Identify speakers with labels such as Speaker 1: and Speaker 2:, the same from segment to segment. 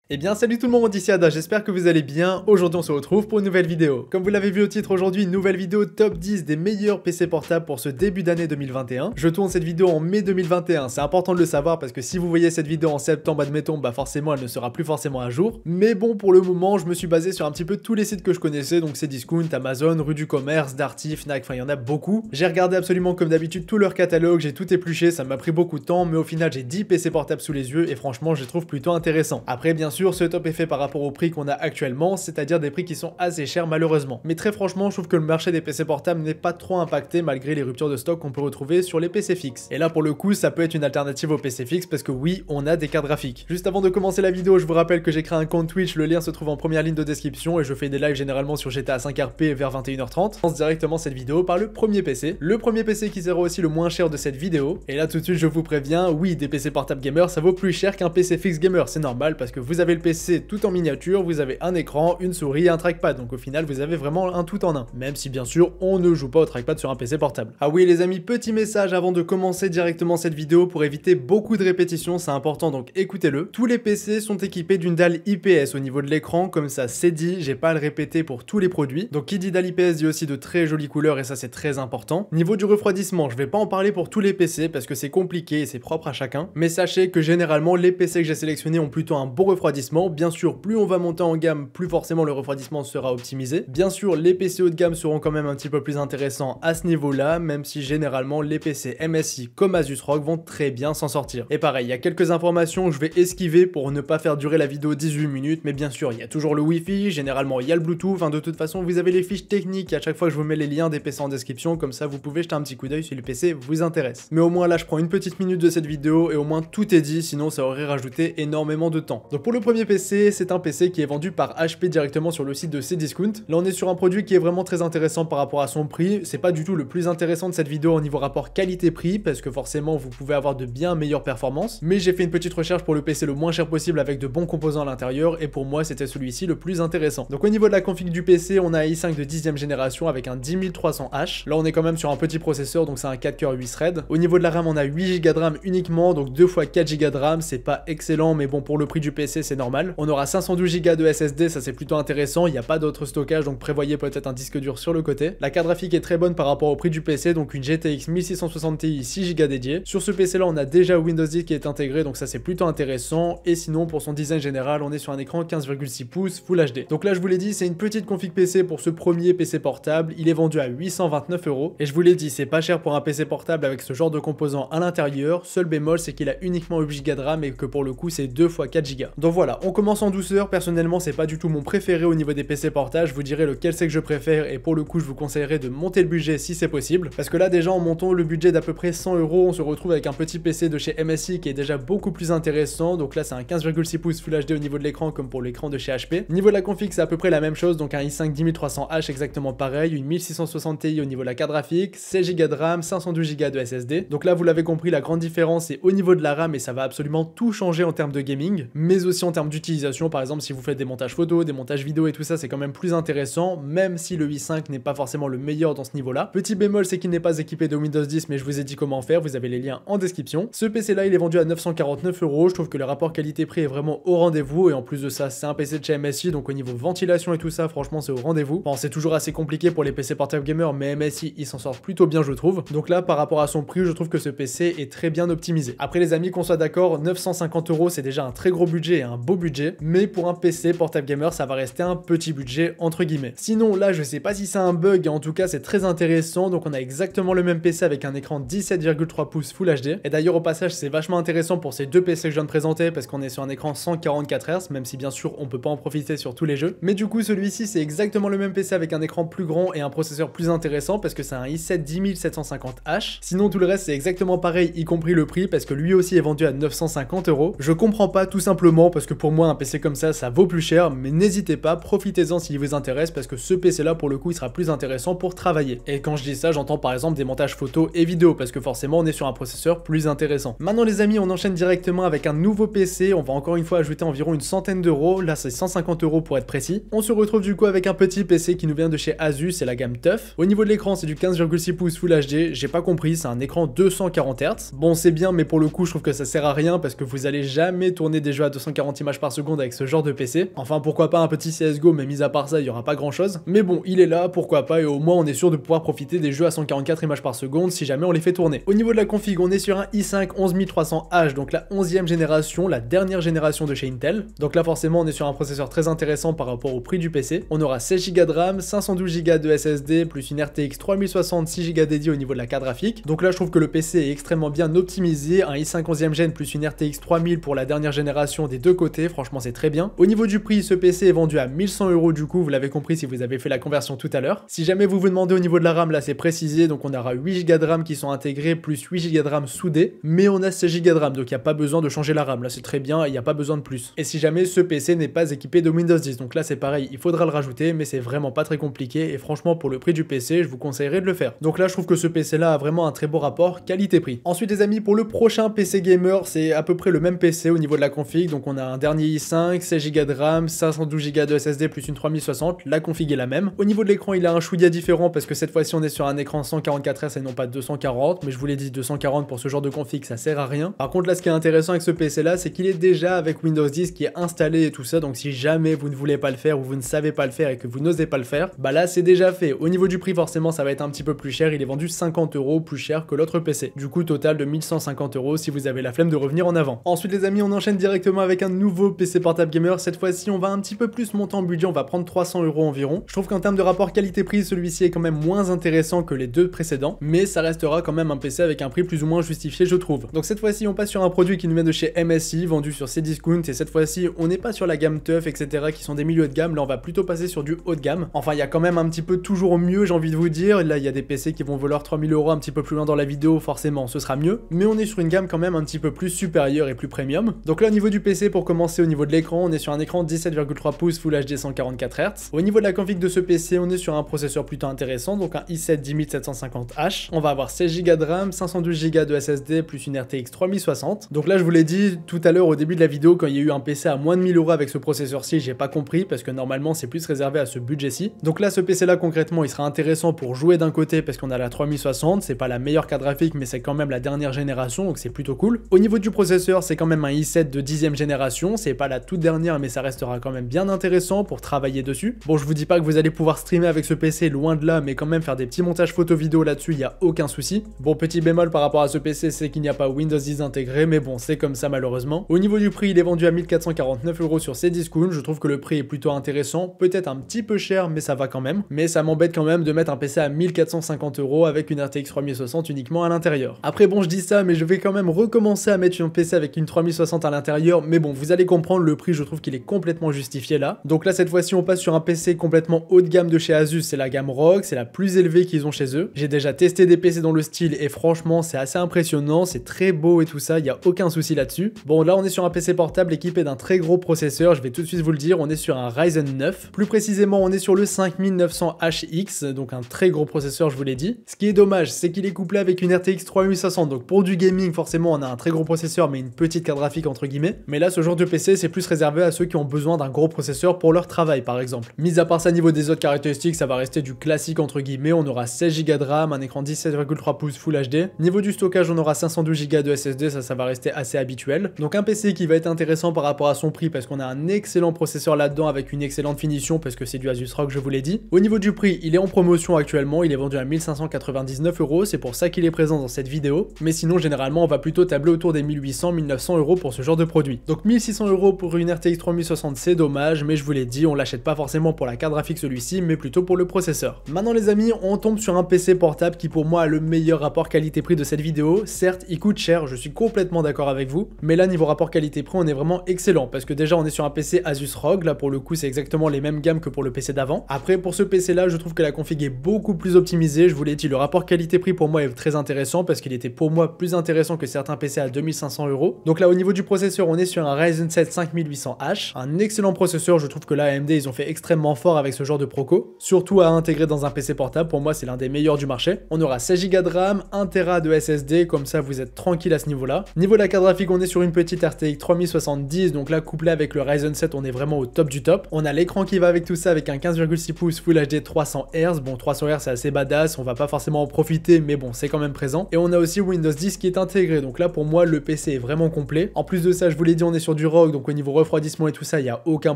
Speaker 1: Eh bien salut tout le monde, ici Ada, j'espère que vous allez bien. Aujourd'hui on se retrouve pour une nouvelle vidéo. Comme vous l'avez vu au titre aujourd'hui, une nouvelle vidéo top 10 des meilleurs PC portables pour ce début d'année 2021. Je tourne cette vidéo en mai 2021, c'est important de le savoir parce que si vous voyez cette vidéo en septembre, admettons, bah forcément elle ne sera plus forcément à jour. Mais bon, pour le moment, je me suis basé sur un petit peu tous les sites que je connaissais, donc c'est Discount, Amazon, Rue du Commerce, Darty, Fnac, enfin il y en a beaucoup. J'ai regardé absolument comme d'habitude tout leur catalogue, j'ai tout épluché, ça m'a pris beaucoup de temps, mais au final j'ai 10 PC portables sous les yeux et franchement je les trouve plutôt intéressants. Après bien sûr, ce top est fait par rapport au prix qu'on a actuellement, c'est-à-dire des prix qui sont assez chers malheureusement. Mais très franchement, je trouve que le marché des PC portables n'est pas trop impacté malgré les ruptures de stock qu'on peut retrouver sur les PC fixes. Et là pour le coup, ça peut être une alternative aux PC fixes parce que oui, on a des cartes graphiques. Juste avant de commencer la vidéo, je vous rappelle que j'ai créé un compte Twitch, le lien se trouve en première ligne de description et je fais des lives généralement sur GTA 5 RP vers 21h30. Je lance directement cette vidéo par le premier PC. Le premier PC qui sera aussi le moins cher de cette vidéo. Et là tout de suite, je vous préviens, oui, des PC portables gamer, ça vaut plus cher qu'un PC fixe gamer, c'est normal parce que vous avez le PC tout en miniature, vous avez un écran, une souris et un trackpad, donc au final vous avez vraiment un tout en un, même si bien sûr on ne joue pas au trackpad sur un PC portable. Ah oui les amis, petit message avant de commencer directement cette vidéo pour éviter beaucoup de répétitions, c'est important donc écoutez-le. Tous les PC sont équipés d'une dalle IPS au niveau de l'écran, comme ça c'est dit, j'ai pas à le répéter pour tous les produits. Donc qui dit dalle IPS dit aussi de très jolies couleurs et ça c'est très important. Niveau du refroidissement, je vais pas en parler pour tous les PC parce que c'est compliqué et c'est propre à chacun, mais sachez que généralement les PC que j'ai sélectionnés ont plutôt un bon refroidissement. Bien sûr, plus on va monter en gamme, plus forcément le refroidissement sera optimisé. Bien sûr, les PC haut de gamme seront quand même un petit peu plus intéressants à ce niveau-là, même si généralement les PC MSI comme Asus ROG vont très bien s'en sortir. Et pareil, il y a quelques informations que je vais esquiver pour ne pas faire durer la vidéo 18 minutes, mais bien sûr, il y a toujours le Wi-Fi, généralement il y a le Bluetooth, enfin de toute façon, vous avez les fiches techniques à chaque fois que je vous mets les liens des PC en description, comme ça vous pouvez jeter un petit coup d'œil si le PC vous intéresse. Mais au moins là, je prends une petite minute de cette vidéo et au moins tout est dit, sinon ça aurait rajouté énormément de temps. Donc pour le premier PC, c'est un PC qui est vendu par HP directement sur le site de Cdiscount. Là on est sur un produit qui est vraiment très intéressant par rapport à son prix, c'est pas du tout le plus intéressant de cette vidéo au niveau rapport qualité-prix parce que forcément vous pouvez avoir de bien meilleures performances, mais j'ai fait une petite recherche pour le PC le moins cher possible avec de bons composants à l'intérieur et pour moi c'était celui-ci le plus intéressant. Donc au niveau de la config du PC, on a un i5 de 10e génération avec un 10300H. Là on est quand même sur un petit processeur donc c'est un 4 coeurs 8 threads. Au niveau de la RAM on a 8 Go de RAM uniquement, donc 2 fois 4 Go de RAM, c'est pas excellent mais bon pour le prix du PC c'est normal. On aura 512 Go de SSD, ça c'est plutôt intéressant, il n'y a pas d'autre stockage donc prévoyez peut-être un disque dur sur le côté. La carte graphique est très bonne par rapport au prix du PC, donc une GTX 1660 Ti 6 Go dédiée. Sur ce PC là on a déjà Windows 10 qui est intégré donc ça c'est plutôt intéressant et sinon pour son design général on est sur un écran 15,6 pouces Full HD. Donc là je vous l'ai dit c'est une petite config PC pour ce premier PC portable, il est vendu à 829 € et je vous l'ai dit c'est pas cher pour un PC portable avec ce genre de composants à l'intérieur, seul bémol c'est qu'il a uniquement 8 Go de RAM et que pour le coup c'est 2 fois 4 Go. Donc voilà, on commence en douceur, personnellement c'est pas du tout mon préféré au niveau des PC portables, je vous dirai lequel c'est que je préfère et pour le coup je vous conseillerais de monter le budget si c'est possible parce que là déjà en montant le budget d'à peu près 100 €, on se retrouve avec un petit PC de chez MSI qui est déjà beaucoup plus intéressant, donc là c'est un 15,6 pouces Full HD au niveau de l'écran comme pour l'écran de chez HP. Niveau de la config c'est à peu près la même chose, donc un i5 10300H exactement pareil, une 1660 Ti au niveau de la carte graphique, 16 Go de RAM, 512 Go de SSD. Donc là vous l'avez compris, la grande différence est au niveau de la RAM et ça va absolument tout changer en termes de gaming, mais aussi en termes d'utilisation. Par exemple si vous faites des montages photos, des montages vidéo et tout ça c'est quand même plus intéressant, même si le i5 n'est pas forcément le meilleur dans ce niveau là. Petit bémol c'est qu'il n'est pas équipé de Windows 10 mais je vous ai dit comment faire, vous avez les liens en description. Ce PC là il est vendu à 949 €, je trouve que le rapport qualité-prix est vraiment au rendez-vous et en plus de ça c'est un PC de chez MSI donc au niveau ventilation et tout ça franchement c'est au rendez-vous. Bon c'est toujours assez compliqué pour les PC portable gamers mais MSI il s'en sort plutôt bien je trouve. Donc là par rapport à son prix je trouve que ce PC est très bien optimisé. Après les amis qu'on soit d'accord, 950 € c'est déjà un très gros budget et un beau budget, mais pour un PC portable gamer ça va rester un petit budget entre guillemets. Sinon là je sais pas si c'est un bug, en tout cas c'est très intéressant, donc on a exactement le même PC avec un écran 17,3 pouces Full HD, et d'ailleurs au passage c'est vachement intéressant pour ces deux PC que je viens de présenter parce qu'on est sur un écran 144 Hz, même si bien sûr on peut pas en profiter sur tous les jeux, mais du coup celui-ci c'est exactement le même PC avec un écran plus grand et un processeur plus intéressant parce que c'est un i7 10750H, sinon tout le reste c'est exactement pareil y compris le prix parce que lui aussi est vendu à 950 €. Je comprends pas tout simplement parce que pour moi un PC comme ça vaut plus cher, mais n'hésitez pas, profitez-en s'il vous intéresse parce que ce PC là pour le coup il sera plus intéressant pour travailler. Et quand je dis ça j'entends par exemple des montages photos et vidéos parce que forcément on est sur un processeur plus intéressant. Maintenant les amis on enchaîne directement avec un nouveau PC, on va encore une fois ajouter environ une centaine d'euros, là c'est 150 € pour être précis. On se retrouve du coup avec un petit PC qui nous vient de chez Asus, c'est la gamme TUF. Au niveau de l'écran c'est du 15,6 pouces Full HD, j'ai pas compris, c'est un écran 240 Hz. Bon c'est bien mais pour le coup je trouve que ça sert à rien parce que vous allez jamais tourner des jeux à 240 140 images par seconde avec ce genre de PC. Enfin pourquoi pas un petit CSGO, mais mis à part ça il y aura pas grand chose. Mais bon il est là, pourquoi pas, et au moins on est sûr de pouvoir profiter des jeux à 144 images par seconde si jamais on les fait tourner. Au niveau de la config, on est sur un i5 11300H, donc la 11e génération, la dernière génération de chez Intel. Donc là forcément on est sur un processeur très intéressant par rapport au prix du PC. On aura 16 Go de RAM, 512 Go de SSD, plus une RTX 3060, 6 Go dédiée au niveau de la carte graphique. Donc là je trouve que le PC est extrêmement bien optimisé, un i5 11e gen plus une RTX 3000 pour la dernière génération des deux côtés, franchement c'est très bien. Au niveau du prix, ce PC est vendu à 1100 € du coup, vous l'avez compris si vous avez fait la conversion tout à l'heure. Si jamais vous vous demandez au niveau de la RAM, là c'est précisé, donc on aura 8 Go de RAM qui sont intégrés plus 8 Go de RAM soudés, mais on a 16 Go de RAM, donc il n'y a pas besoin de changer la RAM, là c'est très bien, il n'y a pas besoin de plus. Et si jamais ce PC n'est pas équipé de Windows 10, donc là c'est pareil, il faudra le rajouter, mais c'est vraiment pas très compliqué, et franchement pour le prix du PC, je vous conseillerais de le faire. Donc là je trouve que ce PC là a vraiment un très beau rapport qualité-prix. Ensuite les amis, pour le prochain PC gamer, c'est à peu près le même PC au niveau de la config, donc on a un dernier i5, 16 Go de RAM, 512 Go de SSD plus une 3060, la config est la même. Au niveau de l'écran, il a un chouïa différent parce que cette fois-ci on est sur un écran 144 Hz et non pas 240, mais je vous l'ai dit, 240 pour ce genre de config ça sert à rien. Par contre là ce qui est intéressant avec ce PC là, c'est qu'il est déjà avec Windows 10 qui est installé et tout ça, donc si jamais vous ne voulez pas le faire ou vous ne savez pas le faire et que vous n'osez pas le faire, bah là c'est déjà fait. Au niveau du prix forcément ça va être un petit peu plus cher, il est vendu 50 € plus cher que l'autre PC. Du coup total de 1150 € si vous avez la flemme de revenir en avant. Ensuite les amis, on enchaîne directement avec un nouveau PC portable gamer. Cette fois-ci on va un petit peu plus monter en budget, on va prendre 300 € environ. Je trouve qu'en termes de rapport qualité-prix, celui-ci est quand même moins intéressant que les deux précédents, mais ça restera quand même un PC avec un prix plus ou moins justifié je trouve. Donc cette fois-ci on passe sur un produit qui nous vient de chez MSI, vendu sur Cdiscount, et cette fois-ci on n'est pas sur la gamme TUF etc qui sont des milieux de gamme, là on va plutôt passer sur du haut de gamme. Enfin il y a quand même un petit peu toujours mieux, j'ai envie de vous dire, là il y a des PC qui vont valoir 3000 € un petit peu plus loin dans la vidéo, forcément ce sera mieux, mais on est sur une gamme quand même un petit peu plus supérieure et plus premium. Donc là au niveau du PC, pour commencer au niveau de l'écran, on est sur un écran 17,3 pouces Full HD 144 Hz. Au niveau de la config de ce PC, on est sur un processeur plutôt intéressant, donc un i7 10750H. On va avoir 16 Go de RAM, 512 Go de SSD plus une RTX 3060. Donc là je vous l'ai dit tout à l'heure au début de la vidéo, quand il y a eu un PC à moins de 1000 € avec ce processeur-ci, j'ai pas compris parce que normalement c'est plus réservé à ce budget-ci. Donc là ce PC là concrètement il sera intéressant pour jouer d'un côté parce qu'on a la 3060, c'est pas la meilleure carte graphique mais c'est quand même la dernière génération donc c'est plutôt cool. Au niveau du processeur, c'est quand même un i7 de 10e génération, c'est pas la toute dernière mais ça restera quand même bien intéressant pour travailler dessus. Bon je vous dis pas que vous allez pouvoir streamer avec ce PC, loin de là, mais quand même faire des petits montages photo vidéo là-dessus, il y a aucun souci. Bon petit bémol par rapport à ce PC, c'est qu'il n'y a pas Windows 10 intégré, mais bon c'est comme ça malheureusement. Au niveau du prix, il est vendu à 1449 € sur Cdiscount, je trouve que le prix est plutôt intéressant, peut-être un petit peu cher mais ça va quand même. Mais ça m'embête quand même de mettre un PC à 1450 € avec une RTX 3060 uniquement à l'intérieur. Après bon je dis ça mais je vais quand même recommencer à mettre un PC avec une 3060 à l'intérieur, mais bon vous allez comprendre, le prix je trouve qu'il est complètement justifié là. Donc là cette fois-ci on passe sur un PC complètement haut de gamme de chez Asus, c'est la gamme ROG, c'est la plus élevée qu'ils ont chez eux. J'ai déjà testé des PC dans le style et franchement c'est assez impressionnant, c'est très beau et tout ça, il n'y a aucun souci là-dessus. Bon là on est sur un PC portable équipé d'un très gros processeur, je vais tout de suite vous le dire, on est sur un Ryzen 9. Plus précisément on est sur le 5900HX, donc un très gros processeur je vous l'ai dit. Ce qui est dommage c'est qu'il est couplé avec une RTX 3060, donc pour du gaming forcément on a un très gros processeur mais une petite carte graphique entre guillemets. Mais là ce genre de PC c'est plus réservé à ceux qui ont besoin d'un gros processeur pour leur travail par exemple. Mis à part ça, niveau des autres caractéristiques, ça va rester du classique entre guillemets, on aura 16 Go de RAM, un écran 17,3 pouces Full HD. Niveau du stockage on aura 512 Go de SSD, ça va rester assez habituel. Donc un PC qui va être intéressant par rapport à son prix parce qu'on a un excellent processeur là-dedans avec une excellente finition parce que c'est du Asus ROG je vous l'ai dit. Au niveau du prix, il est en promotion actuellement, il est vendu à 1599 €, c'est pour ça qu'il est présent dans cette vidéo. Mais sinon généralement on va plutôt tabler autour des 1800-1900 € pour ce genre de produit. Donc 1600 € pour une RTX 3060 c'est dommage, mais je vous l'ai dit, on l'achète pas forcément pour la carte graphique celui-ci, mais plutôt pour le processeur. Maintenant les amis, on tombe sur un PC portable qui pour moi a le meilleur rapport qualité-prix de cette vidéo. Certes, il coûte cher, je suis complètement d'accord avec vous, mais là niveau rapport qualité-prix, on est vraiment excellent parce que déjà on est sur un PC Asus ROG, là pour le coup c'est exactement les mêmes gammes que pour le PC d'avant. Après pour ce PC là, je trouve que la config est beaucoup plus optimisée, je vous l'ai dit, le rapport qualité-prix pour moi est très intéressant parce qu'il était pour moi plus intéressant que certains PC à 2500 €. Donc là au niveau du processeur, on est sur un Ryzen 7 5800H, un excellent processeur, je trouve que là AMD ils ont fait extrêmement fort avec ce genre de proco, surtout à intégrer dans un PC portable, pour moi c'est l'un des meilleurs du marché. On aura 16 Go de RAM, 1 Tera de SSD, comme ça vous êtes tranquille à ce niveau là. Niveau de la carte graphique, on est sur une petite RTX 3070, donc là couplé avec le Ryzen 7 on est vraiment au top du top. On a l'écran qui va avec tout ça avec un 15,6 pouces Full HD 300 Hz, bon 300 Hz c'est assez badass, on va pas forcément en profiter mais bon c'est quand même présent. Et on a aussi Windows 10 qui est intégré, donc là pour moi le PC est vraiment complet. En plus de ça je vous l'ai dit, on est sur du ROG, donc au niveau refroidissement et tout ça, il n'y a aucun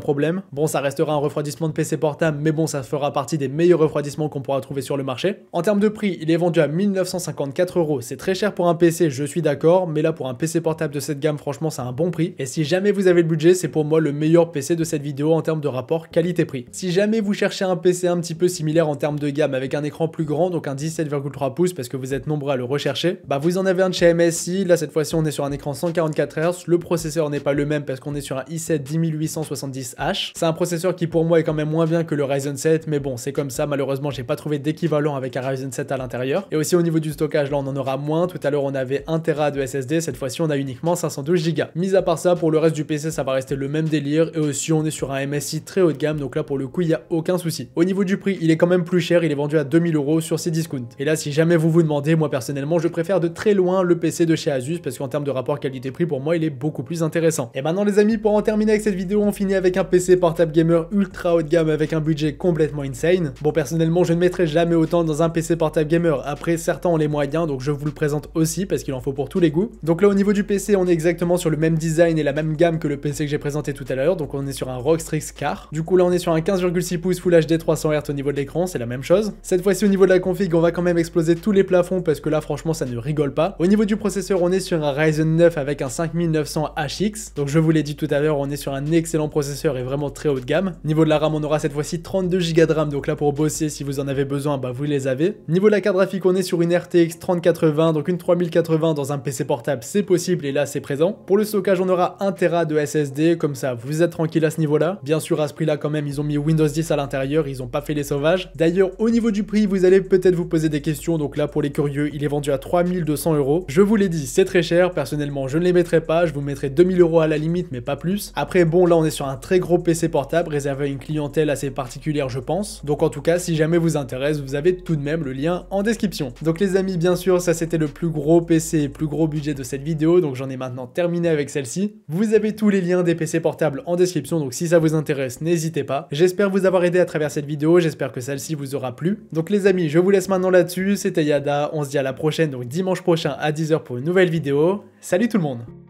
Speaker 1: problème. Bon, ça restera un refroidissement de PC portable, mais bon, ça fera partie des meilleurs refroidissements qu'on pourra trouver sur le marché. En termes de prix, il est vendu à 1954 €. C'est très cher pour un PC, je suis d'accord, mais là pour un PC portable de cette gamme, franchement, c'est un bon prix. Et si jamais vous avez le budget, c'est pour moi le meilleur PC de cette vidéo en termes de rapport qualité-prix. Si jamais vous cherchez un PC un petit peu similaire en termes de gamme avec un écran plus grand, donc un 17,3 pouces parce que vous êtes nombreux à le rechercher, bah vous en avez un de chez MSI. Là cette fois-ci on est sur un écran 144 Hz, le processeur n'est pas le même parce qu'on est sur un i7 10870H. C'est un processeur qui pour moi est quand même moins bien que le Ryzen 7, mais bon c'est comme ça, malheureusement j'ai pas trouvé d'équivalent avec un Ryzen 7 à l'intérieur. Et aussi au niveau du stockage, là on en aura moins. Tout à l'heure on avait 1 Tera de SSD, cette fois-ci on a uniquement 512 Go. Mis à part ça, pour le reste du PC ça va rester le même délire, et aussi on est sur un MSI très haut de gamme, donc là pour le coup il n'y a aucun souci. Au niveau du prix, il est quand même plus cher, il est vendu à 2000 € sur Cdiscount. Et là si jamais vous vous demandez, moi personnellement je préfère de très loin le PC de chez Asus parce qu'en termes de rapport qualité-prix pour moi il est beaucoup plus intéressant. Et maintenant les amis, pour en terminer avec cette vidéo, on finit avec un PC portable gamer ultra haut de gamme avec un budget complètement insane. Bon personnellement je ne mettrai jamais autant dans un PC portable gamer, après certains ont les moyens donc je vous le présente aussi parce qu'il en faut pour tous les goûts. Donc là au niveau du PC on est exactement sur le même design et la même gamme que le PC que j'ai présenté tout à l'heure, donc on est sur un ROG Strix Car. Du coup là on est sur un 15,6 pouces Full HD 300 Hz au niveau de l'écran, c'est la même chose. Cette fois-ci au niveau de la config on va quand même exploser tous les plafonds parce que là franchement ça ne rigole pas. Au niveau du processeur on est sur un Ryzen 9 avec un 5900HX, donc je vous l'ai dit tout à l'heure, on est sur un excellent processeur et vraiment très haut de gamme. Niveau de la RAM on aura cette fois-ci 32 Go de RAM, donc là pour bosser si vous en avez besoin bah vous les avez. Niveau de la carte graphique on est sur une RTX 3080, donc une 3080 dans un PC portable c'est possible et là c'est présent. Pour le stockage on aura 1 Tera de SSD, comme ça vous êtes tranquille à ce niveau là. Bien sûr à ce prix là quand même ils ont mis Windows 10 à l'intérieur, ils ont pas fait les sauvages. D'ailleurs au niveau du prix vous allez peut-être vous poser des questions, donc là pour les curieux il est vendu à 3200 €. Je vous l'ai dit c'est très cher, personnellement je ne les mettrai pas, je vous mettrai 2000 € à la limite mais pas plus. Après bon là on est sur un très gros PC portable réservé à une clientèle assez particulière je pense, donc en tout cas si jamais vous intéresse vous avez tout de même le lien en description. Donc les amis bien sûr ça c'était le plus gros PC, plus gros budget de cette vidéo, donc j'en ai maintenant terminé avec celle-ci. Vous avez tous les liens des PC portables en description, donc si ça vous intéresse n'hésitez pas. J'espère vous avoir aidé à travers cette vidéo, j'espère que celle-ci vous aura plu. Donc les amis je vous laisse maintenant là-dessus, c'était Yada, on se dit à la prochaine, donc dimanche prochain à 10 h pour une nouvelle vidéo. Salut tout le monde!